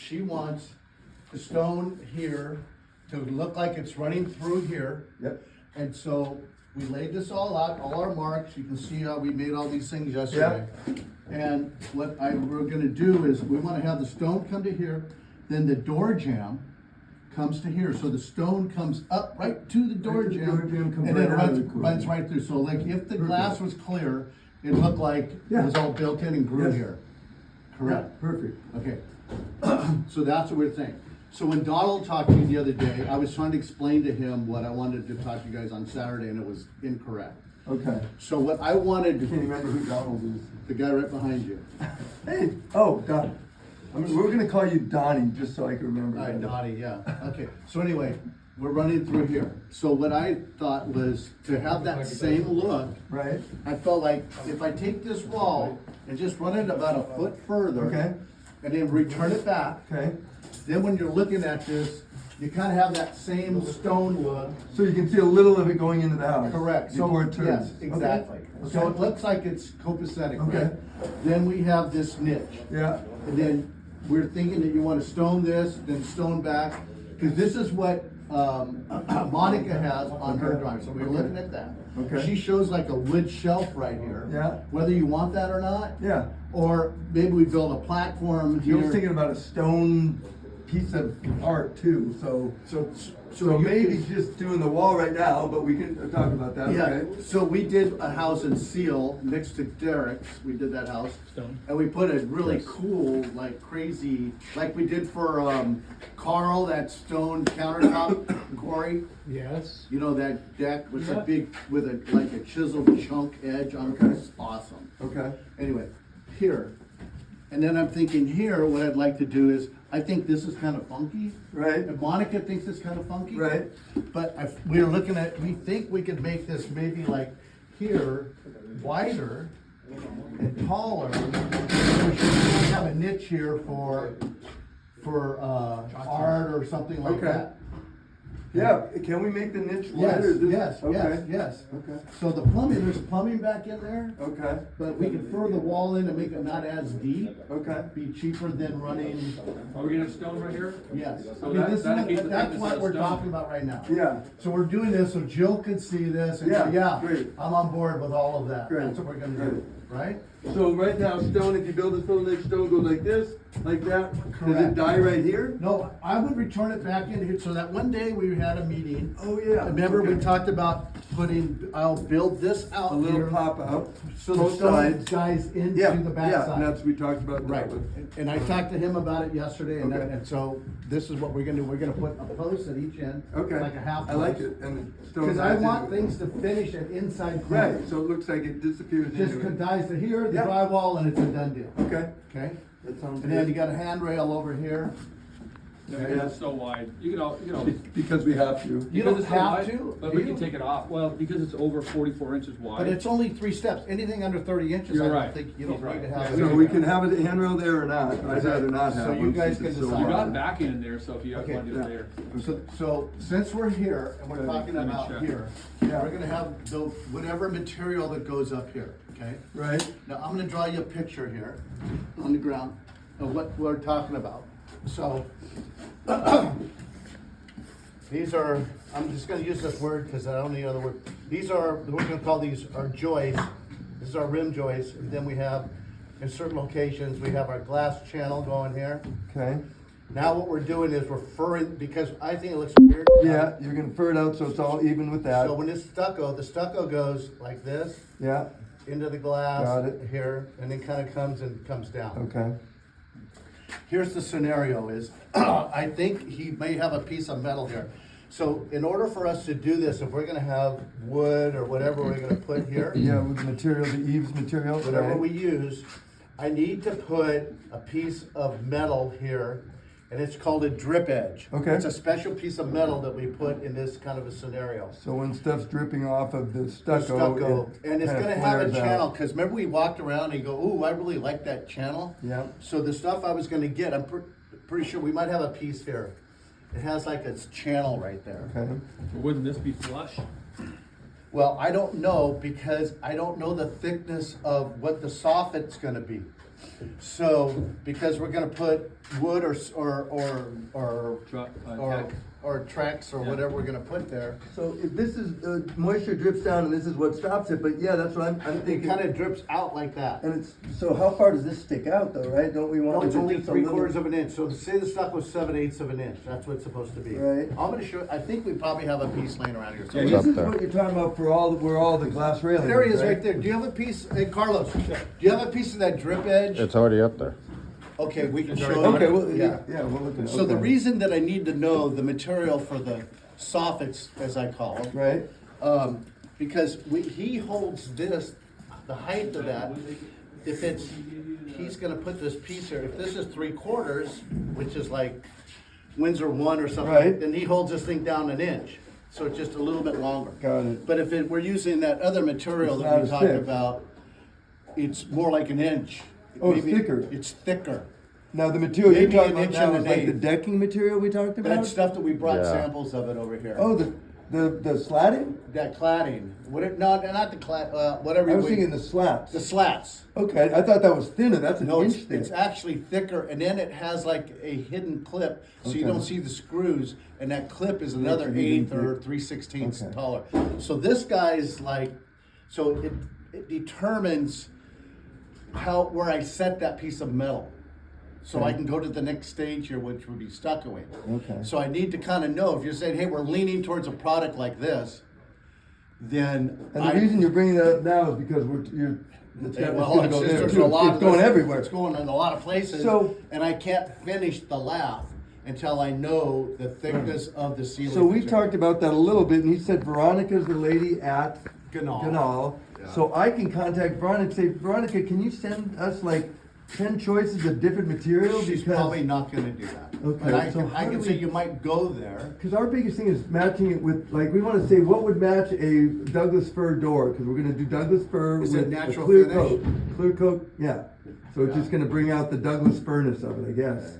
she wants the stone here to look like it's running through here. Yep. And so we laid this all out, all our marks, you can see how we made all these things yesterday. And what we're gonna do is, we wanna have the stone come to here, then the door jamb comes to here, so the stone comes up right to the door Right to the jamb. door jamb, comes And then right out of the runs core. right through, so like if the glass was clear, it looked like it Yeah. was all built in and grew Yes. here. Correct? Yeah, perfect. Okay, so that's what we're saying. So when Donald talked to you the other day, I was trying to explain to him what I wanted to talk to you guys on Saturday, and it was incorrect. Okay. So what I wanted I to, can't remember who Donald is. the guy right behind you. Hey, oh, Don. We're gonna call you Donnie, just so I can remember. All right, Dottie, yeah, okay. So anyway, we're running through here. So what I thought was to have that same look, Right? I felt like if I take this wall and just run it about a foot further. Okay. And then return it back. Okay. Then when you're looking at this, you kind of have that same stone look. So you can see a little of it going into the house. Correct. So Before it turns. yes, exactly. Okay. So it looks like it's copacetic, Okay. right? Then we have this niche. Yeah. And then we're thinking that you want to stone this, then stone back, because this is what Monica has on her Okay. drawing. So we're Okay. looking at that. Okay. She shows like a wood shelf right here. Yeah. Whether you want that or not. Yeah. Or maybe we build a platform He was here. thinking about a stone piece of art too, so. So you maybe could- just doing the wall right now, but we can talk about that, Yeah, okay? so we did a house in Seal next to Derek's, we did that house. Stone. And we put a really cool, like crazy, like we did for, Carl, that stone countertop quarry. Yes. You know, that deck with a Yeah. big, with a, like a chiseled chunk edge on it, it's awesome. Okay. Anyway, here, and then I'm thinking here, what I'd like to do is, I think this is kind of funky. Right. And Monica thinks it's kind of funky. Right. But we're looking at, we think we could make this maybe like here, wider and taller. We should have a niche here for art or something like Okay. that. Yeah, can we make the niche wider? Is this- Yes, okay. yes. Okay. So the plumbing, there's plumbing back in there, Okay, but we can further the wall in and make it not as deep. okay. Be cheaper than running, Are we gonna have stone right here? yes. So I mean, that- this is that'd be the that's thickness what of we're stone. talking about right now. Yeah, So we're doing this so Jill can see this and go, Yeah, yeah, great. I'm on board with all of that. Great, That's what we're gonna do, right? so right now, stone, if you build this little niche, stone goes like this, like that. Does Correct. it die right here? No, I would return it back in here, so that one day we had a meeting. Oh, yeah. Remember, we Okay. talked about I'll build this out A little here. pop out. So the both stone sides. guys into Yeah, the yeah, and backside. that's, we talked about Right, that one. and I talked to him about it yesterday, and, Okay. and so this is what we're gonna do, we're gonna put a post at each end. Okay. Like a half I like post. it, and the stone. Cause I ties want into it. things to finish at inside corner. Right, so it looks like it disappears Just into it. dies to here, the Yeah. drywall, and it's a done deal, Okay, okay? that sounds And then you good. got a handrail over here. Yeah, it's so wide. You can Because we have to. You because don't it's so have wide, to, but do we you? can take it off. Well, because it's over 44 inches wide. But it's only 3 steps, anything under 30 inches, I You're don't right. think, you don't He's need right. to have. Yeah, it. So we can have a handrail there or not, I'd rather not have So one. you guys since can it's so decide. You got wide. back in there, so if you Okay, want to do yeah. it there. So since we're here and we're Okay, talking let me about check. here, Yeah. we're gonna have the, whatever material that goes up here, okay? Right, Now, I'm gonna draw you a picture here on the ground of what we're talking about. So, these are, I'm just gonna use this word because I don't need other word. These are, we're gonna call these our joists. This is our rim joist, and then we have, in certain locations, we have our glass channel going here. okay. Now what we're doing is we're furring, because I think it looks weird. Yeah, you're gonna fur it out so it's all even with that. So when it's stucco, the stucco goes like this, Yeah, into the glass. Got it. Here, and then kind of comes down. okay. Here's the scenario is, I think he may have a piece of metal here. So in order for us to do this, if we're gonna have wood or whatever we're gonna put here, Yeah, with the material, the eaves material. whatever right. we use, I need to put a piece of metal here, and it's called a drip edge. Okay. It's a special piece of metal that we put in this kind of a scenario. So when stuff's dripping off of the The stucco. stucco, and it's kinda gonna have a flares out. channel, cause remember we walked around and go, ooh, I really like that channel? Yeah, So the stuff I was gonna get, I'm pretty sure we might have a piece here. It has like a channel right there. okay. Wouldn't this be flush? Well, I don't know because I don't know the thickness of what the soffit's gonna be. So, because we're gonna put wood or Truck, or, tack. or tracks or Yeah. whatever we're gonna put there, So if this is, moisture drips down and this is what stops it, but yeah, that's what I'm it thinking. kinda drips out like that. And it's, so how far does this stick out though, right? Don't we want? No, it's it only just a 3/4 little- of an inch, so say the stuff was 7/8 of an inch, that's what it's supposed to be. Right. I'm gonna show, I think we probably have a piece laying around here So somewhere. this is what you're talking about for all, where all the glass railings. There he is right there, do you have a piece, hey Carlos, do you have a piece of that drip edge? It's already up there. Okay, we can It's show already- Okay, well, Yeah. yeah, we'll look at it. So the Okay. reason that I need to know the material for the soffits, as I call them, Right, because he holds this, the height of that, if it's, he's gonna put this piece here, if this is 3/4, which is like Windsor 1 or something, Right. then he holds this thing down an inch, so it's just a little bit longer. got it. But if we're using that other material It's that not we as talked thick. about, it's more like an inch. Oh, it's Maybe- thicker. It's thicker. Now, the material you're Maybe talking an about inch now and is an like the eighth. decking material we talked That about? stuff that we brought Yeah. samples of it over here. Oh, the slatting? That cladding, what it, no, not the whatever. I was we- thinking the slats. The slats. Okay, I thought that was thinner, that's an No, inch it's, thick. it's actually thicker, and then it has like a hidden clip, so you Okay. don't see the screws, and that clip is another Makes it even eighth or thick. 3/16 Okay. taller. So this guy's like, so it determines where I set that piece of metal. So I Okay. can go to the next stage here, which would be stuccoing. Okay. So I need to kind of know, if you're saying, hey, we're leaning towards a product like this, then And the reason you're bringing that up now is because it's Yeah, got- well, gonna it's go just, there there's too. a lot It's of going this- everywhere. It's going in a lot of places, So- and I can't finish the lath until I know the thickness of the ceiling. So we material. talked about that a little bit, and he said Veronica's the lady at Ganal. Ganal. Yeah. So I can contact Veronica and say, Veronica, can you send us like 10 choices of different material? She's Because- probably not gonna do that. Okay, But I so can, how I do can we- say you might go there. Because our biggest thing is matching it with, like, we want to say what would match a Douglas fir door, because we're going to do Douglas fir Is it with a natural clear finish? coat. Clear coat, yeah. So it's Yeah. just going to bring out the Douglas firness of it, I guess.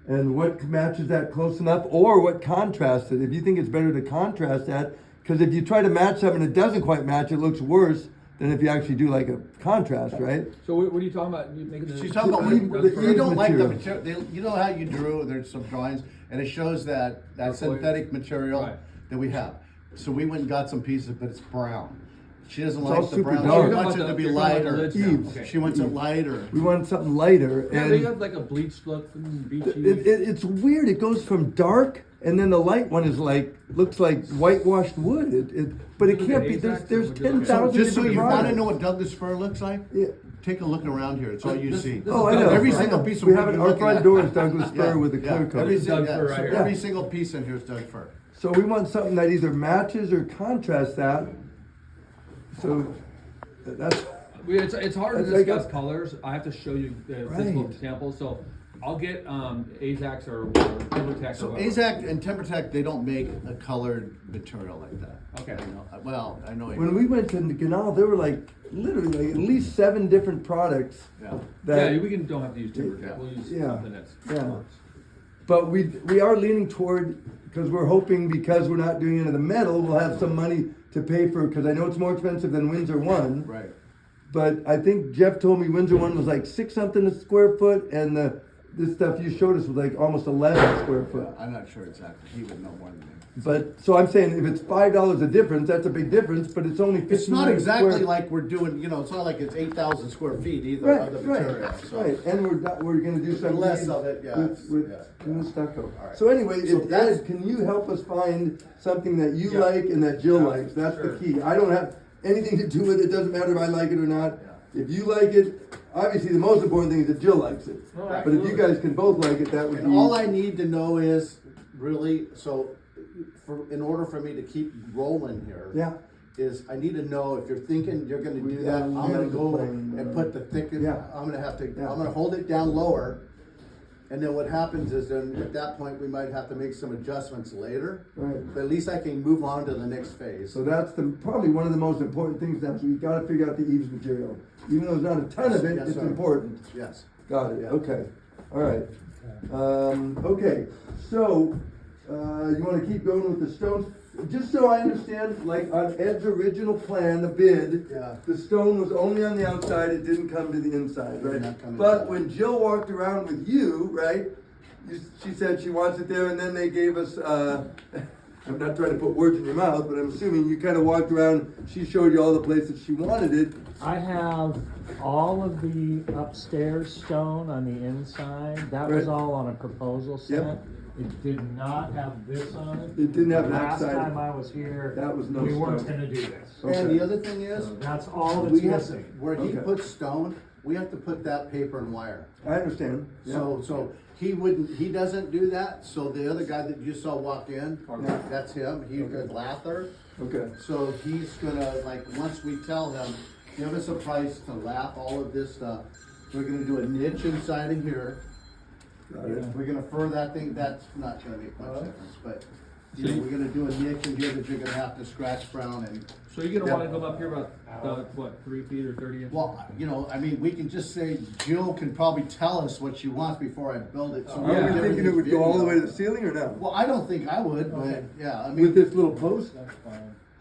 And what matches that close enough, or what contrasts it? If you think it's better to contrast that, because if you try to match something and it doesn't quite match, it looks worse than if you actually do like a contrast, right? So what are you talking about? You making the? She's talking about, The you Eaves don't like the material. material, you know how you drew, there's some drawings, and it shows that Perforated. synthetic material Right. that we have. So we went and got some pieces, but it's brown. She doesn't It's all like the super brown, dark. she wants it to be You're talking about the lighter. lids now. Eaves. Okay. She wants it lighter. We want something lighter. Yeah, and they have like a bleached look and beachy. it's weird. It goes from dark, and then the light one is like looks like whitewashed wood. But it Look can't at be. There's AZAC, there's so we're doing- 10,000 Just so different you wanna products. know what Douglas fir looks like? Yeah. Take a look around here, it's all you This- see. this Oh, I is know. Every I single know. piece of We wood have it. you're Our looking front at. door is Douglas Yeah, fir with a yeah. clear coat. Every This is Doug yeah, fir so right here. every Yeah. single piece in here is Doug fir. So we want something that either matches or contrasts that. So that's It's hard to That's like discuss a- colors. I have to show you the physical Right. samples. So I'll get AZACs or TimberTech. So or whatever. AZAC and TimberTech, they don't make a colored material like that. Okay. I know. Well, I know. when we went to Ganal, there were like literally like at least 7 different products. Yeah. That, Yeah, we don't have to use TimberTech. Yeah. We'll use Yeah. something that's. Yeah. But we are leaning toward, because we're hoping, because we're not doing any of the metal, we'll have some money to pay for, because I know it's more expensive than Windsor 1. Right. But I think Jeff told me Windsor 1 was like 6 something a square foot, and this stuff you showed us was like almost 11 square foot. I'm not sure exactly. He would know more than me. But, so I'm saying if it's $5 a difference, that's a big difference, but it's only 59 It's not exactly square- like we're doing, it's not like it's 8,000 square feet either Right, of the material. right, So. right, and we're gonna do something. Less of it, yeah, With yeah. doing stucco. All right. So anyway, So if that's- Ed, can you help us find something that you Yeah. like and that Jill Yeah, likes? That's sure. the key. I don't have anything to do with it, doesn't matter if I like it or not. If you like it, obviously the most important thing is that Jill likes it. Oh, But if you absolutely. guys can both like it, that would be. And all I need to know is really, so in order for me to keep rolling here. Yeah. Is I need to know if you're thinking you're gonna We do that, got I'm gonna nails go playing, and put the thick, yeah. I'm gonna have to, Yeah. I'm gonna hold it down lower. And then what happens is then at that point, we might have to make some adjustments later. Right. But at least I can move on to the next phase. So that's probably one of the most important things now, so we gotta figure out the eaves material. Even though there's not a ton of it, Yes, it's sir. important. Yes. Got it, Yeah. okay, all right. Okay, so, you wanna keep going with the stone just so I understand, like on Ed's original plan, the bid, Yeah. the stone was only on the outside, it didn't come to the inside, did right? not come But inside. when Jill walked around with you, right, she said she wants it there, and then they gave us, I'm not trying to put words in your mouth, but I'm assuming you kind of walked around, she showed you all the places she wanted it. I have all of the upstairs stone on the inside. That was Right. all on a proposal Yep. set. It did not have this on it. It didn't have Last backside. time I was here, That was no we weren't stone. gonna do this. Okay. And the other thing is, So that's all that's we have, missing. where he Okay. puts stone, we have to put that paper and wire. I understand, yeah. So he wouldn't, he doesn't do that, so the other guy that you saw walk in, Yeah. that's him, he's a lather. Okay, So he's gonna, like, once we tell him, give us a price to lap all of this stuff, we're gonna do a niche inside of here. got it. We're gonna fur that thing, that's not gonna make much difference, but, you So know, you- we're gonna do a niche in here that you're gonna have to scratch brown and, So you're gonna Yeah. wanna come up here about, what, 3 feet or 30 inches? well, you know, I mean, we can just say, Jill can probably tell us what she wants before I build it, so. Are we we can give her thinking this it would go all the way to the video. ceiling or no? Well, I don't think I would, but, yeah, I With mean, this little post?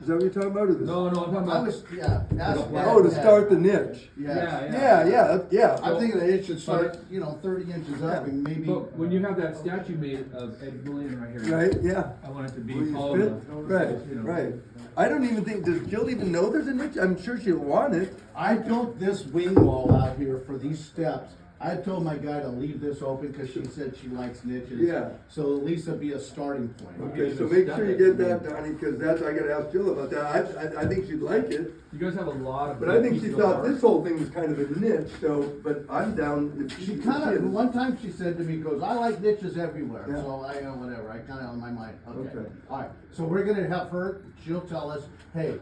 Is that what you're talking about, or this? No, I'm talking I about. was, yeah. ask Oh, to Ed. start the niche. Yes. Yeah. I'm thinking that it should start, you know, 30 inches up Yeah. and maybe. But when you have that statue made of Ed Gillian right here. Right, yeah. I want it to be Will you tall fit? enough. Right, you know. right. I don't even think, does Jill even know there's a niche? I'm sure she'll want it. I built this wing wall out here for these steps. I told my guy to leave this open because she said she likes niches. Yeah. So at least it'll be a starting point. Okay, so make sure you get that, Donnie, because that's, I gotta ask Jill about that. I think she'd like it. You guys have a lot of. But I think she pieces of thought art. this whole thing was kind of a niche, so, but I'm down if She kinda, one time she said to me, goes, I like niches everywhere, Yeah. so I, whatever, I kinda on my mind, okay. Okay. Alright, so we're gonna have her, she'll tell us, hey,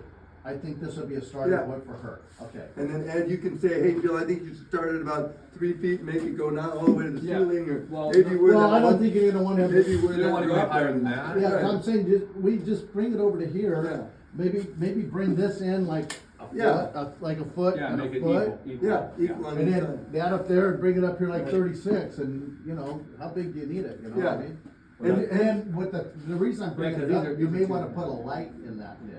I think this will be a starting Yeah. point for her, okay. And then Ed, you can say, hey, Jill, I think you should start at about 3 feet, make it go not all the way to the Yeah. ceiling, or Well, maybe where Well, that I don't one- think you're gonna wanna have. Maybe where You don't that wanna go drop higher down than is. that. Yeah, Right. I'm saying we just bring it over to Yeah. here, maybe bring this in like a foot, Yeah. like a foot Yeah, and make a it foot. equal. Yeah, equal on And each then side. that up there and bring it up here like Right. 36 and, you know, how big do you need it, you know what I Yeah. mean? And- And then with the reason I'm bringing Yeah, it 'cause up, these are- you these may are wanna two. put a light in that niche.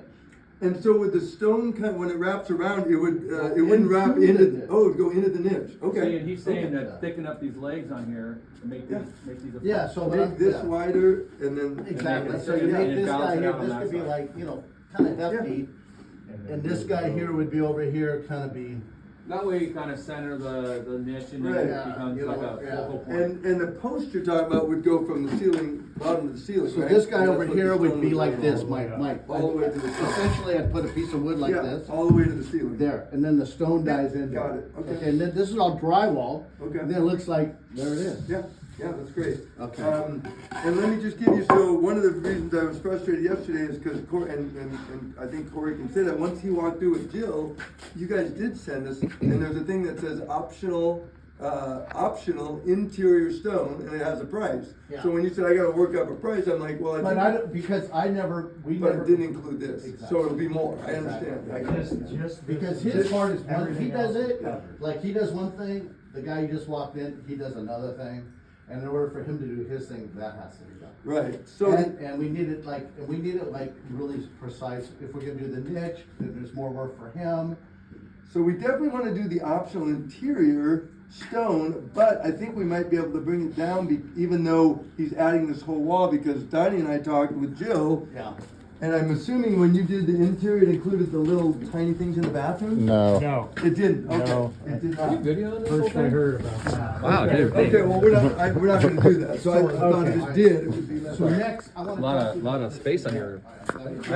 And so with the stone kind, when it wraps around, it would, Go it wouldn't wrap into the into, niche. oh, it'd go into the niche, okay. See, and he's saying Okay. that thicken up these legs on here and make Yeah. these. a- Yeah, so Make this yeah. wider, and then. Exactly, it- so you and make then this balance guy it here, out on this that could be side. like, you know, kinda hefty. And this guy here would be over here, kinda be. That way you kind of center the niche and then Right. it becomes Yeah, like you know, a yeah. focal point. And the post you're talking about would go from the ceiling, bottom to the ceiling, So right? this guy And over that's what here the would stone be would like go this, all Mike. All the way to the top. Essentially, I'd put a piece of wood like Yeah, this, all the way to the ceiling. there, and then the stone dies in there. Got it, okay. And then this is all drywall. Okay. And then it looks like, there it is. Yeah, that's great. Okay. And let me just give you, so one of the reasons I was frustrated yesterday is because and I think Corey can say that, once he walked through with Jill, you guys did send us, and there's a thing that says optional interior stone, and it has a price. Yeah. So when you said I gotta work up a price, I'm like, well, I But think. I don't, because I never, we But never. it didn't include this, so Exactly. it'll be more, I understand. I get it. Just Because this- his part is one, he everything does else it, is covered. like he does one thing, the guy who just walked in, he does another thing. And in order for him to do his thing, that has to be done. Right, so. And we need it like, really precise, if we're gonna do the niche, then there's more work for him. So we definitely want to do the optional interior stone, but I think we might be able to bring it down, even though he's adding this whole wall, because Donnie and I talked with Jill, Yeah. and I'm assuming when you did the interior, it included the little tiny things in the bathroom? No. No, It didn't, okay. No. It did Are you not. videoing this whole first I thing? heard about that. Wow, dude. Okay, well, we're not gonna do that, so I thought if it did, it would be less. So next, I wanna. Lot of space on your. I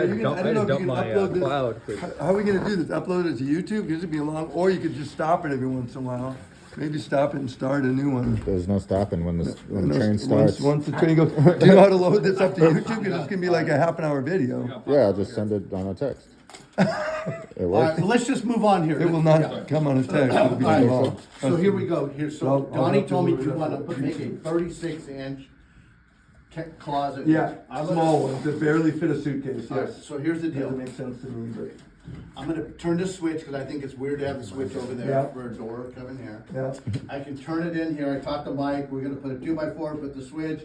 don't know if you can upload this. How are we gonna do this? Upload it to YouTube? Because it'd be long, or you could just stop it every once in a while. Maybe stop it and start a new one. There's no stopping when the Once- train starts. Once the train goes, do you know how to load this up to YouTube? Because it's gonna be like a half-an-hour video. Yeah, I'll just send it on a text. It Alright, works. well, let's just move on here. It will not come on a text, it'll be Alright, too long. so here we go, here, I'll- so I'll Donnie have to told me move it you up. wanna make a 36-inch closet. Yeah, I'm gonna- small ones that barely fit a suitcase, Alright, yes. so here's the deal. Doesn't make sense to me, but, I'm gonna turn this switch, cause I think it's weird to have the switch over there Yeah. for a door coming here. yeah. I can turn it in here, I talked to Mike, we're gonna put a 2x4, put the switch,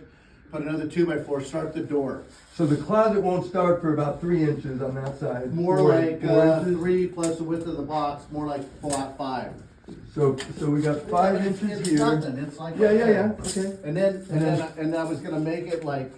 put another 2x4, start the door. So the closet won't start for about 3 inches on that side. More Four- like 4 inches? 3 plus the width of the box, more like 5. So we got 5 inches It's here. nothing, it's like. Yeah, okay. And then I was gonna make it like,